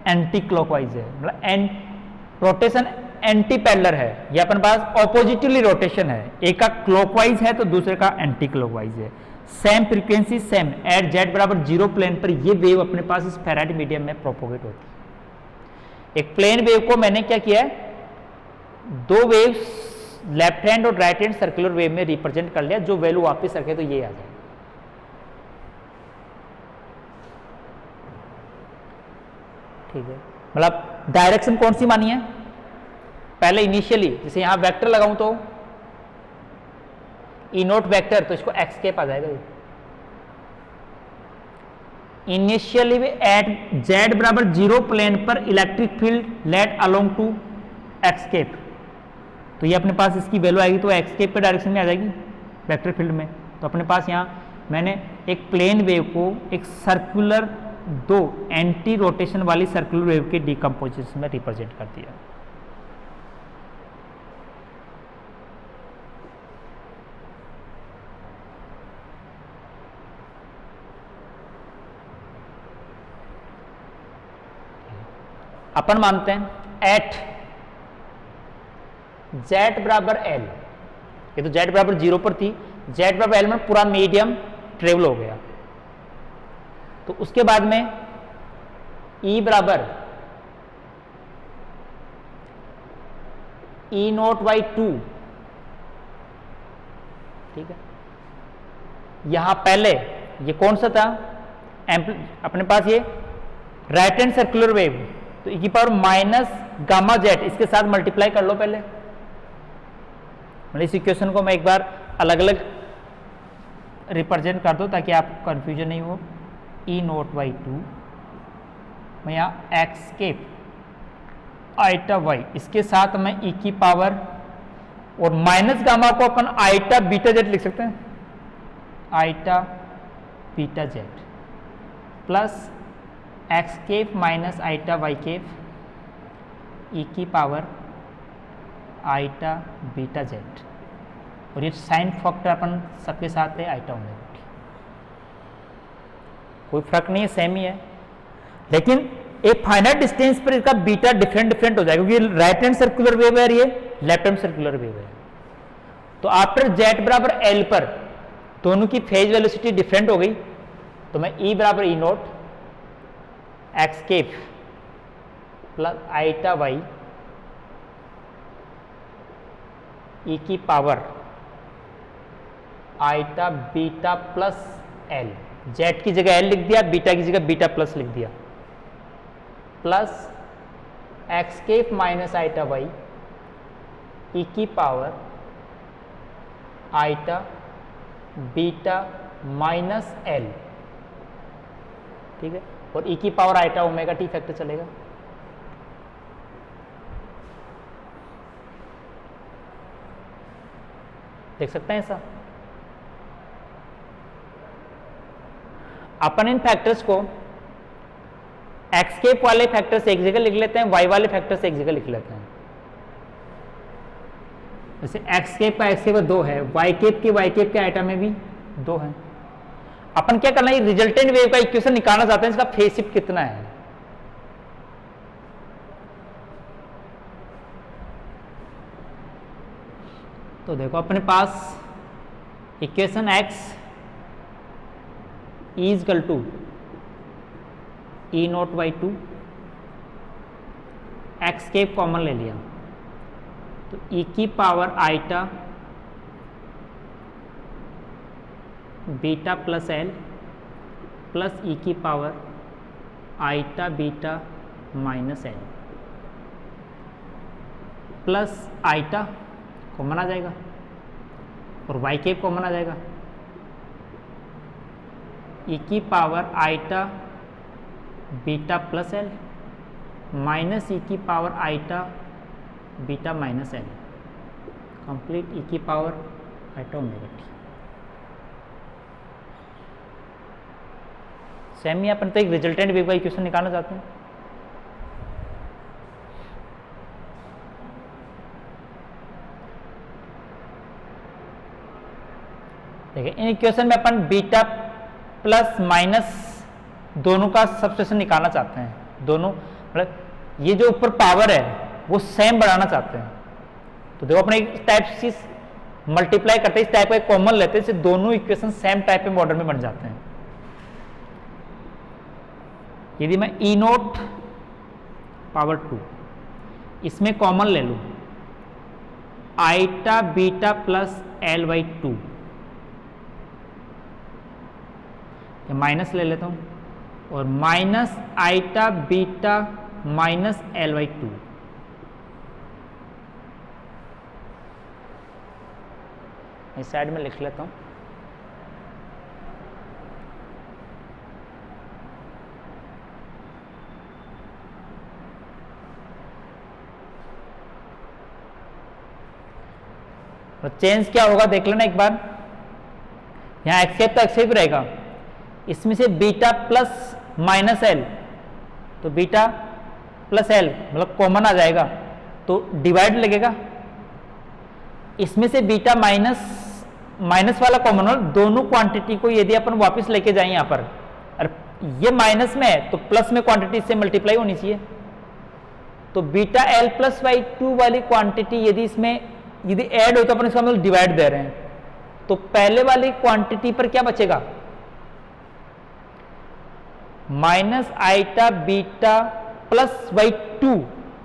एंटी क्लॉकवाइज है, मतलब रोटेशन एंटी पैरेलल है, या अपन पास ऑपोजिटली रोटेशन है, एक का क्लॉकवाइज है तो दूसरे का एंटी क्लॉकवाइज है, same frequency same at z बराबर 0 प्लेन पर ये वेव अपने पास इस फेराइट मीडियम में प्रोपोगेट होती है। एक प्लेन वेव को मैंने क्या किया है, दो वेव्स लेफ्ट हैंड और राइट हैंड सर्कुलर वेव में रिप्रेजेंट कर लिया, जो वैल्यू वापस रखे तो ये आ जाए। ठीक है, मतलब डायरेक्शन कौन सी मानी है, पहले इनिशियली जैसे यहां वेक्टर लगाऊं तो ई नोट वेक्टर, तो इसको एक्स केप आ जाएगा। इनिशियली एट जेड बराबर 0 प्लेन पर electric field let along to x cap, तो ये अपने पास इसकी वैल्यू आएगी तो एक्स केप के डायरेक्शन में आ जाएगी वेक्टर फील्ड में। तो अपने पास यहाँ मैंने एक प्लेन वेव को एक सर्कुलर दो एंटी रोटेशन वाली सर्कुलर वेव के डिकम्पोजिशन में रिप्रेजेंट कर दिया। अपन मानते हैं एट जेड बराबर एल, ये तो जेड बराबर 0 पर थी, जेड बराबर एल में पूरा मीडियम ट्रेवल हो गया, तो उसके बाद में ई बराबर ई नोट बाई 2, ठीक है। यहां पहले ये कौन सा था, अपने पास ये राइट हैंड सर्कुलर वेव, तो ई की पावर माइनस गामा जेड, इसके साथ मल्टीप्लाई कर लो पहले, मतलब इस इक्वेशन को मैं एक बार अलग अलग रिप्रेजेंट कर दो ताकि आपको कंफ्यूजन नहीं हो। ई नोट बाई 2, मैं यहाँ एक्स केप आइटा वाई, इसके साथ मैं ई की पावर और माइनस गामा को अपन आइटा बीटा जेड लिख सकते हैं, iota beta Z plus X cap minus iota Y cap E की पावर आइटा बीटा जेड, और ये साइन फैक्टर अपन सबके साथ है आइटा ओमेगा टी, कोई फर्क नहीं है, सेम ही है, लेकिन एक फाइनाइट डिस्टेंस पर इसका बीटा डिफरेंट हो जाएगा, क्योंकि राइट हैंड सर्कुलर वेव है, ये लेफ्ट हैंड सर्कुलर वेव है। तो आफ्टर जेड बराबर एल पर दोनों की फेज वेलोसिटी डिफरेंट हो गई, तो मैं ई बराबर E naught X cap plus iota Y E की power iota beta plus L, Z की जगह एल लिख दिया, बीटा की जगह बीटा प्लस लिख दिया, plus X cap minus iota Y E की power iota beta minus L, ठीक है, और ई की power iota omega T factor चलेगा। देख सकते हैं ऐसा। अपन इन फैक्टर्स को एक्स केप वाले फैक्टर्स एक जगह लिख लेते हैं, वाई वाले फैक्टर्स एक जगह लिख लेते हैं। जैसे एक्स केप का एक्स केप 2 है, वाई केप के आइटम में भी 2 है। अपन क्या करना है, रिजल्टेंट वेव का इक्वेशन निकालना चाहते हैं, इसका फेज शिफ्ट कितना है। तो देखो अपने पास equation x is equal to E0/2, X cap common ले लिया तो e की power iota beta plus L plus e की power iota beta minus L plus iota common आ जाएगा और वाई केप कॉमन आ जाएगा, e की power iota beta plus L minus e की power iota beta minus L complete e की power iota omega T. Same ही अपन तो एक रिजल्टेंट वेव का इक्वेशन निकालना चाहते हैं। देखिए इन इक्वेशन में अपन बीटा प्लस माइनस दोनों का सब्स्टिट्यूशन निकालना चाहते हैं। दोनों मतलब ये जो ऊपर पावर है वो सेम बढ़ाना चाहते हैं। तो देखो अपने इस टाइप से मल्टीप्लाई करते हैं, इस टाइप का कॉमन लेते हैं, इससे दोनों इक्वेशन सेम टाइप के मॉडल में बन जाते हैं। यदि मैं E0 पावर 2 इसमें कॉमन ले लूं iota beta plus L/2, minus ले लेता हूं और minus iota beta minus L/2, इस साइड में लिख लेता हूं। तो चेंज क्या होगा देख लेना एक बार, यहां एक्स केप तो एक्स केप रहेगा, इसमें से बीटा प्लस माइनस एल तो बीटा प्लस एल मतलब कॉमन आ जाएगा तो डिवाइड लगेगा, इसमें से बीटा माइनस वाला कॉमन हो, दोनों क्वांटिटी को यदि अपन वापस लेके जाएं यहां पर, और ये माइनस में है तो प्लस में क्वांटिटी से मल्टीप्लाई होनी चाहिए। तो बीटा एल प्लस बाई 2 वाली क्वांटिटी यदि इसमें यदि ऐड हो तो अपन इसका मतलब डिवाइड दे रहे हैं, तो पहले वाली क्वांटिटी पर क्या बचेगा, minus iota beta plus by 2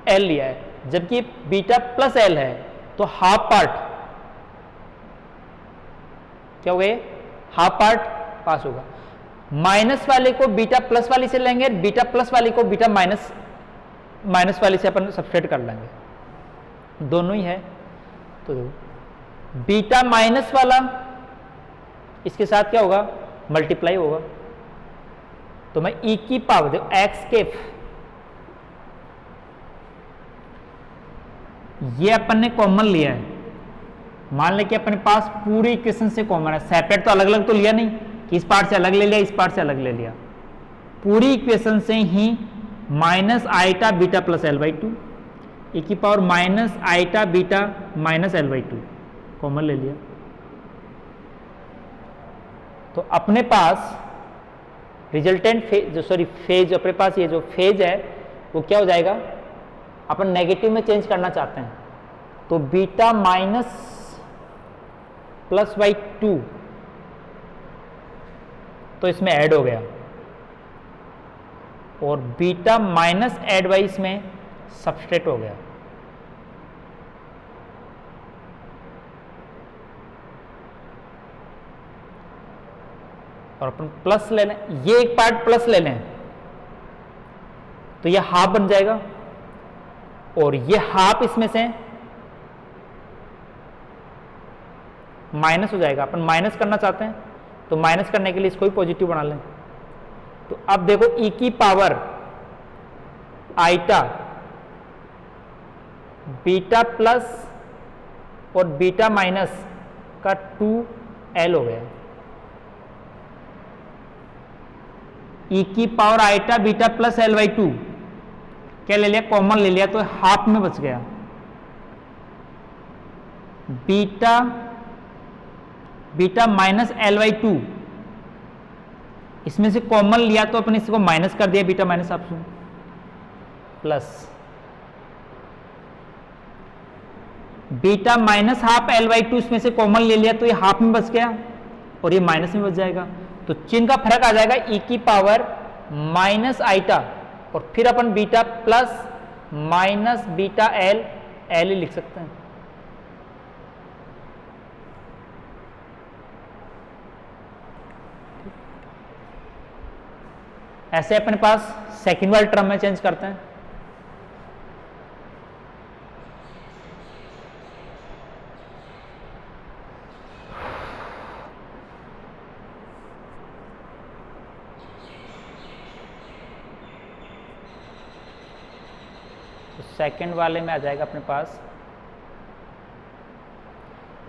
l लिया है, जबकि बीटा प्लस एल है तो हाफ पार्ट क्या हो गए, हाफ पार्ट पास होगा। माइनस वाले को बीटा प्लस वाली से लेंगे, बीटा प्लस वाली को बीटा माइनस वाली से अपन सब्सट्रैक्ट कर लेंगे, दोनों ही है। तो बीटा माइनस वाला इसके साथ क्या होगा, मल्टीप्लाई होगा। तो मैं e की पावर देखो एक्स केप, ये अपन ने कॉमन लिया है, मान लें कि अपने पास पूरी इक्वेशन से कॉमन है, सेपरेट तो अलग अलग तो लिया नहीं कि इस पार्ट से अलग ले लिया इस पार्ट से अलग ले लिया, पूरी इक्वेशन से ही minus iota beta plus L/2 e की power minus iota beta minus L/2 common ले लिया। तो अपने पास रिजल्टेंट फेज अपने पास ये जो फेज है वो क्या हो जाएगा, अपन नेगेटिव में चेंज करना चाहते हैं तो बीटा माइनस प्लस बाई 2 तो इसमें ऐड हो गया और बीटा माइनस ऐड बाई इसमें सब्सट्रैक्ट हो गया। और अपन प्लस ले लें, ये एक पार्ट प्लस ले लें तो ये हाफ बन जाएगा और ये हाफ इसमें से माइनस हो जाएगा। अपन माइनस करना चाहते हैं तो माइनस करने के लिए इसको ही पॉजिटिव बना लें। तो अब देखो e की पावर आइटा बीटा प्लस और बीटा माइनस आपका 2l हो गया, e की power iota beta plus l by 2 क्या ले लिया, कॉमन ले लिया तो हाफ में बच गया, beta beta minus l by 2, इसमें से कॉमन लिया तो अपने इसको माइनस कर दिया, beta minus option plus beta minus half l by 2, इसमें से कॉमन ले लिया तो ये हाफ में बच गया और ये माइनस में बच जाएगा, तो चिन्ह का फर्क आ जाएगा, e की पावर माइनस आइटा और फिर अपन beta plus minus beta l लिख सकते हैं। ऐसे अपने पास सेकंड वाले टर्म में चेंज करते हैं। तो सेकंड वाले में आ जाएगा अपने पास,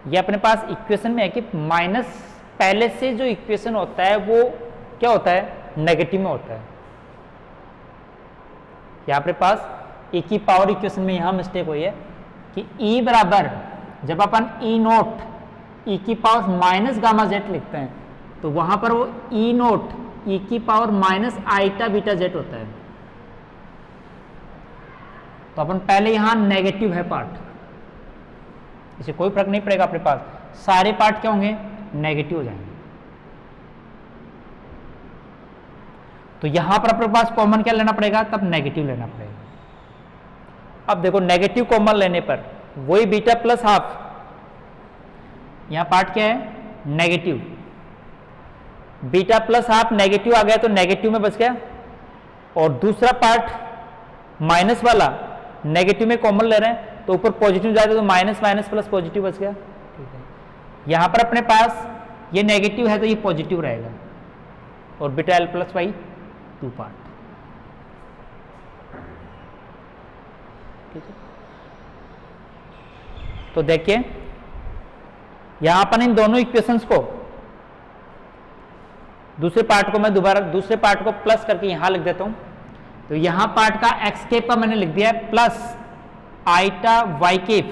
ये अपने पास इक्वेशन में है कि माइनस पहले से जो इक्वेशन होता है वो क्या होता है, नेगेटिव में होता है। यहाँ पे पास e की पावर इक्वेशन में यहां मिस्टेक हुई है कि e बराबर जब अपन e नोट e की पावर माइनस गामा जेड लिखते हैं तो वहां पर वो e नोट e की power minus iota beta z होता है। तो अपन पहले यहां नेगेटिव है पार्ट, इसे कोई फर्क नहीं पड़ेगा, अपने पास सारे पार्ट क्या होंगे, नेगेटिव हो जाएंगे। तो यहां पर अपने पास कॉमन क्या लेना पड़ेगा, तब नेगेटिव लेना पड़ेगा। अब देखो नेगेटिव कॉमन लेने पर वही बीटा प्लस हाफ, यहां पार्ट क्या है, negative, beta plus half negative आ गया तो नेगेटिव में बच गया, और दूसरा पार्ट माइनस वाला नेगेटिव में कॉमन ले रहे हैं तो ऊपर पॉजिटिव जाएगा तो माइनस माइनस प्लस पॉजिटिव बच गया। ठीक है, यहां पर अपने पास ये नेगेटिव है तो ये पॉजिटिव रहेगा, और beta l plus y 2 part. ठीक है, तो देखिए यहां पर इन दोनों इक्वेशंस को, दूसरे पार्ट को मैं दोबारा दूसरे पार्ट को प्लस करके यहां लिख देता हूं। तो यहां पार्ट का एक्स केप का मैंने लिख दिया है प्लस आइटा वाई केप,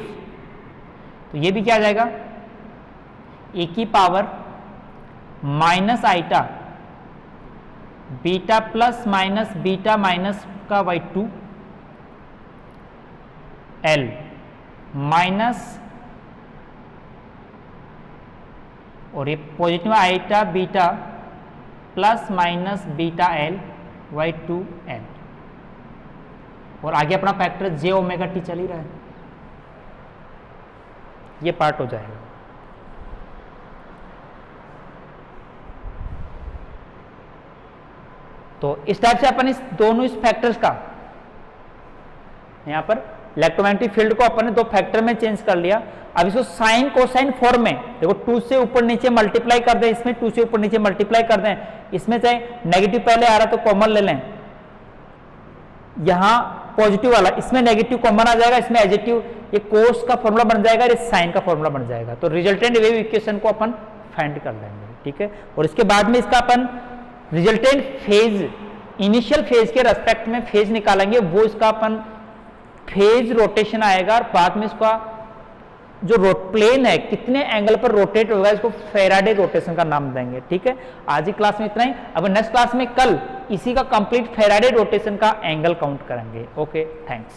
तो ये भी क्या आ जाएगा, ए की power minus iota beta plus minus beta minus का बाई 2 एल माइनस, और ये positive iota beta plus minus beta l by 2 l, और आगे अपना फैक्टर जे ओमेगा टी चल ही रहा है, ये पार्ट हो जाएगा। तो इस टाइप से अपन इस दोनों इस फैक्टर्स का यहां पर इलेक्ट्रोमैग्नेटिक फील्ड को अपन ने दो फैक्टर में चेंज कर लिया। अब इसको साइन कोसाइन फॉर्म में देखो, 2 से ऊपर नीचे मल्टीप्लाई कर दें, इसमें 2 से ऊपर नीचे मल्टीप्लाई कर दें, इसमें चाहे नेगेटिव पहले आ रहा तो कॉमन ले लें, यहां पॉजिटिव वाला इसमें नेगेटिव कॉमन आ जाएगा, इसमें एडजेक्टिव, ये कोस का फॉर्मूला बन जाएगा, ये साइन का फॉर्मूला बन जाएगा। तो रिजल्टेंट वेव इक्वेशन को अपन फाइंड कर लेंगे। ठीक है, और इसके बाद में इसका अपन रिजल्टेंट फेज, इनिशियल फेज के रेस्पेक्ट में फेज निकालेंगे, वो इसका अपन फेज रोटेशन आएगा, और बाद में इसका जो प्लेन है कितने एंगल पर रोटेट होगा, इसको फेराडे रोटेशन का नाम देंगे। ठीक है, आज की क्लास में इतना ही। अब नेक्स्ट क्लास में कल इसी का कंप्लीट फेराडे रोटेशन का एंगल काउंट करेंगे। Okay, thanks.